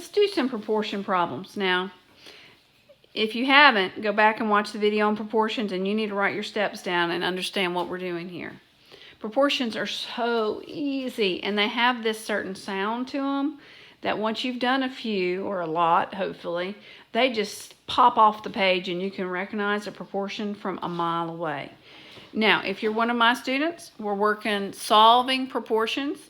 Let's do some proportion problems now. If you haven't, go back and watch the video on proportions, and you need to write your steps down and understand what we're doing here. Proportions are so easy, and they have this certain sound to them that once you've done a few, or a lot, hopefully, they just pop off the page and you can recognize a proportion from a mile away. Now, if you're one of my students, we're working solving proportions,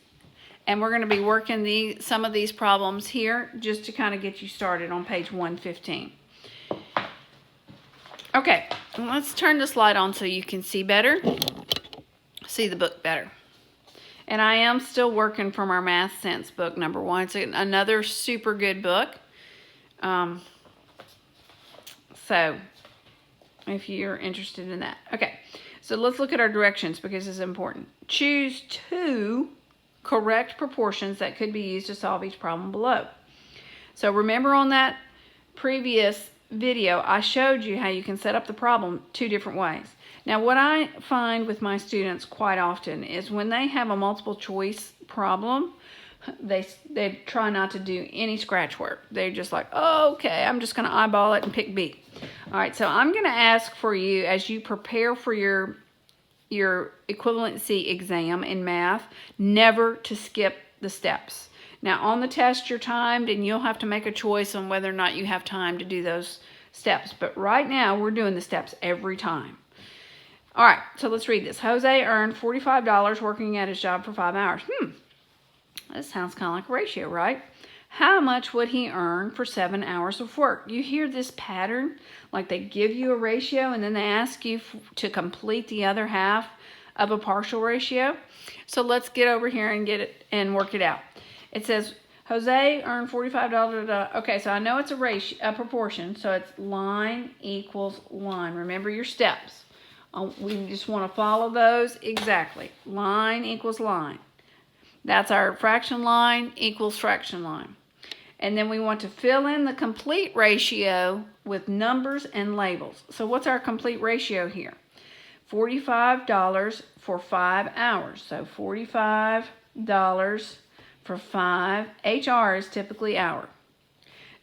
and we're going to be working some of these problems here just to kind of get you started on page 115. Okay, let's turn the slide on so you can see better, see the book better. And I am still working from our Math Sense book, number 1. It's another super good book. So, if you're interested in that. Okay, so let's look at our directions because it's important. Choose 2 correct proportions that could be used to solve each problem below. So remember on that previous video, I showed you how you can set up the problem 2 different ways. Now, what I find with my students quite often is when they have a multiple choice problem, they try not to do any scratch work. They're just like, oh, okay, I'm just going to eyeball it and pick B. All right, so I'm going to ask for you, as you prepare for your equivalency exam in math, never to skip the steps. Now, on the test, you're timed, and you'll have to make a choice on whether or not you have time to do those steps. But right now, we're doing the steps every time. All right, so let's read this. Jose earned $45 working at his job for 5 hours. That sounds kind of like a ratio, right? How much would he earn for 7 hours of work? You hear this pattern? Like they give you a ratio, and then they ask you to complete the other half of a partial ratio. So let's get over here and get it and work it out. It says Jose earned $45. Okay, so I know it's a proportion, so it's line equals line. Remember your steps. We just want to follow those exactly. Line equals line. That's our fraction line equals fraction line. And then we want to fill in the complete ratio with numbers and labels. So what's our complete ratio here? $45 for 5 hours. So $45 for 5. HR is typically hour.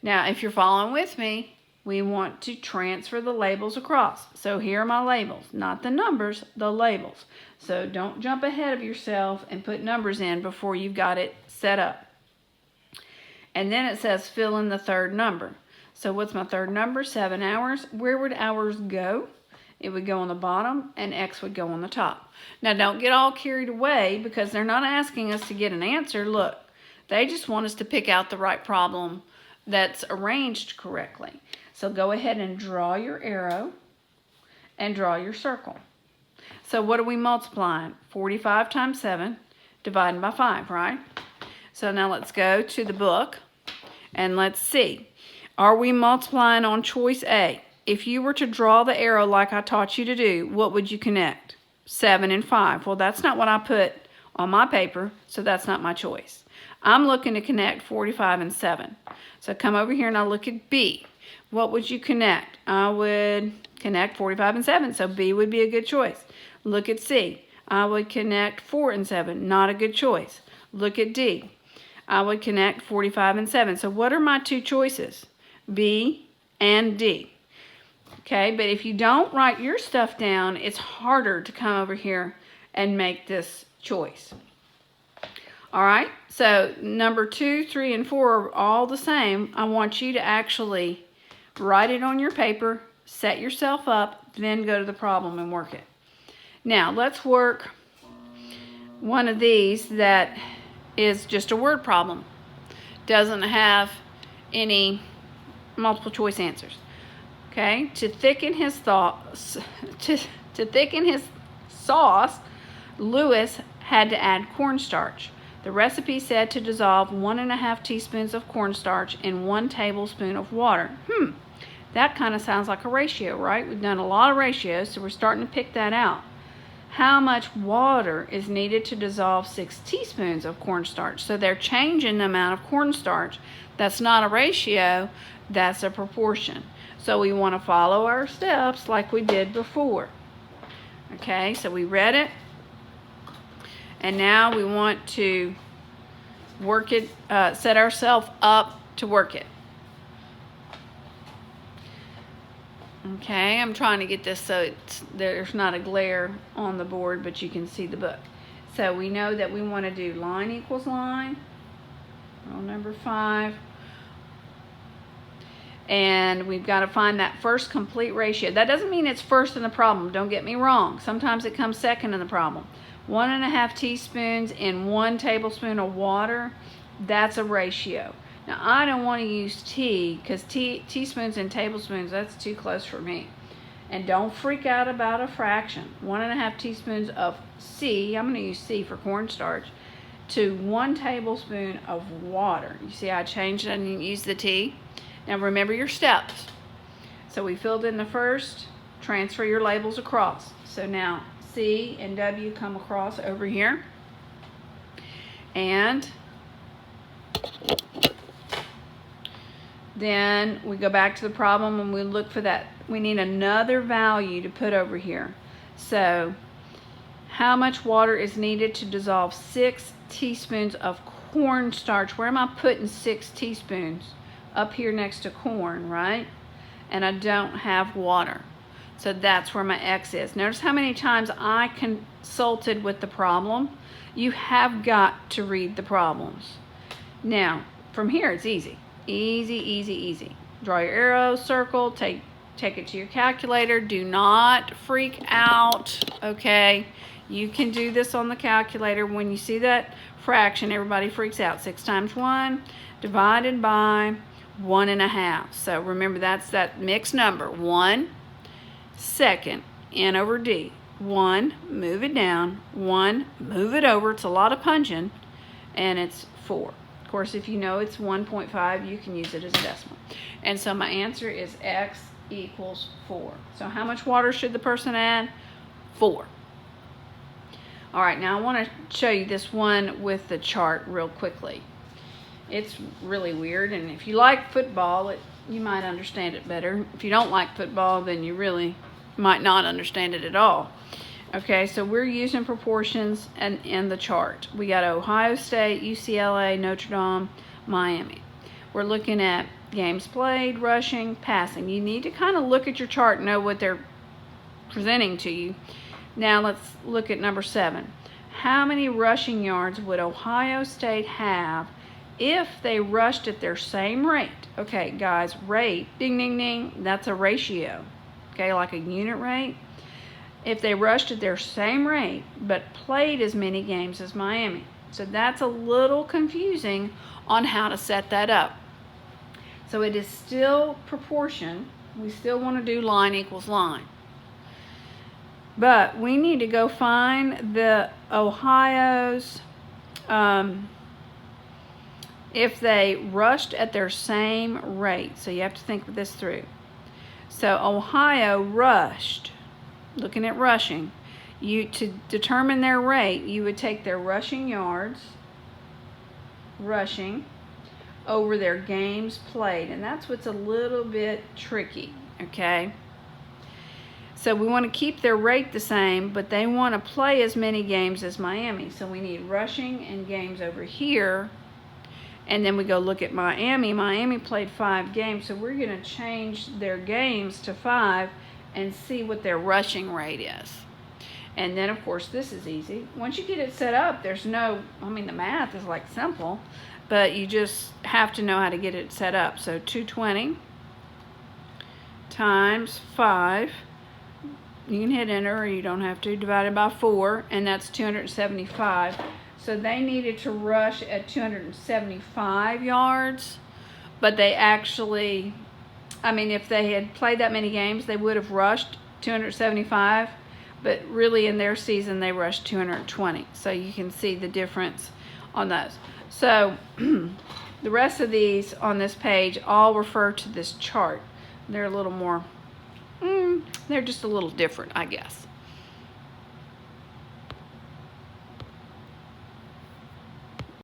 Now, if you're following with me, we want to transfer the labels across. So here are my labels, not the numbers, the labels. So don't jump ahead of yourself and put numbers in before you've got it set up. And then it says fill in the third number. So what's my third number? 7 hours. Where would hours go? It would go on the bottom, and X would go on the top. Now, don't get all carried away because they're not asking us to get an answer. Look, they just want us to pick out the right problem that's arranged correctly. So go ahead and draw your arrow and draw your circle. So what are we multiplying? 45 times 7 divided by 5, right? So now let's go to the book and let's see. Are we multiplying on choice A? If you were to draw the arrow like I taught you to do, what would you connect? 7 and 5. Well, that's not what I put on my paper, so that's not my choice. I'm looking to connect 45 and 7. So come over here and I'll look at B. What would you connect? I would connect 45 and 7, so B would be a good choice. Look at C. I would connect 4 and 7, not a good choice. Look at D. I would connect 45 and 7. So what are my 2 choices? B and D. Okay, but if you don't write your stuff down, it's harder to come over here and make this choice. All right, so number 2, 3, and 4 are all the same. I want you to actually write it on your paper, set yourself up, then go to the problem and work it. Now, let's work one of these that is just a word problem. Doesn't have any multiple choice answers. Okay, to thicken his sauce, Lewis had to add cornstarch. The recipe said to dissolve 1½ teaspoons of cornstarch in 1 tablespoon of water. That kind of sounds like a ratio, right? We've done a lot of ratios, so we're starting to pick that out. How much water is needed to dissolve 6 teaspoons of cornstarch? So they're changing the amount of cornstarch. That's not a ratio, that's a proportion. So we want to follow our steps like we did before. Okay, so we read it. And now we want to work it, set ourselves up to work it. Okay, I'm trying to get this so there's not a glare on the board, but you can see the book. So we know that we want to do line equals line, rule number 5. And we've got to find that first complete ratio. That doesn't mean it's first in the problem, don't get me wrong. Sometimes it comes second in the problem. 1½ teaspoons in 1 tablespoon of water, that's a ratio. Now I don't want to use T, because teaspoons and tablespoons, that's too close for me. And don't freak out about a fraction. 1½ teaspoons of C, I'm going to use C for cornstarch, to 1 tablespoon of water. You see I changed it and didn't use the T? Now remember your steps. So we filled in the first, transfer your labels across. So now C and W come across over here. And then we go back to the problem and we look for that. We need another value to put over here. So how much water is needed to dissolve 6 teaspoons of cornstarch? Where am I putting 6 teaspoons? Up here next to corn, right? And I don't have water. So that's where my X is. Notice how many times I consulted with the problem. You have got to read the problems. Now, from here it's easy. Easy, easy, easy. Draw your arrow, circle, take it to your calculator. Do not freak out, okay? You can do this on the calculator. When you see that fraction, everybody freaks out. 6 times 1 divided by 1½ So remember, that's that mixed number. 1 second, N over D. 1, move it down. 1, move it over. It's a lot of punching. And it's 4. Of course, if you know it's 1.5, you can use it as a decimal. And so my answer is X equals 4. So how much water should the person add? 4. All right, now I want to show you this one with the chart real quickly. It's really weird, and if you like football, you might understand it better. If you don't like football, then you really might not understand it at all. Okay, so we're using proportions in the chart. We got Ohio State, UCLA, Notre Dame, Miami. We're looking at games played, rushing, passing. You need to kind of look at your chart and know what they're presenting to you. Now let's look at number 7. How many rushing yards would Ohio State have if they rushed at their same rate? Okay, guys, rate, ding, ding, ding, that's a ratio. Okay, like a unit rate. If they rushed at their same rate, but played as many games as Miami. So that's a little confusing on how to set that up. So it is still proportion. We still want to do line equals line. But we need to go find the Ohio's, if they rushed at their same rate. So you have to think this through. So Ohio rushed, looking at rushing, to determine their rate, you would take their rushing yards, rushing, over their games played. And that's what's a little bit tricky, okay? So we want to keep their rate the same, but they want to play as many games as Miami. So we need rushing and games over here. And then we go look at Miami. Miami played 5 games, so we're going to change their games to 5 and see what their rushing rate is. And then, of course, this is easy. Once you get it set up, there's no, I mean, the math is like simple, but you just have to know how to get it set up. So 220 times 5. You can hit enter, or you don't have to, divided by 4, and that's 275. So they needed to rush at 275 yards, but they actually, I mean, if they had played that many games, they would have rushed 275, but really in their season, they rushed 220. So you can see the difference on those. So the rest of these on this page all refer to this chart. They're a little more, they're just a little different, I guess.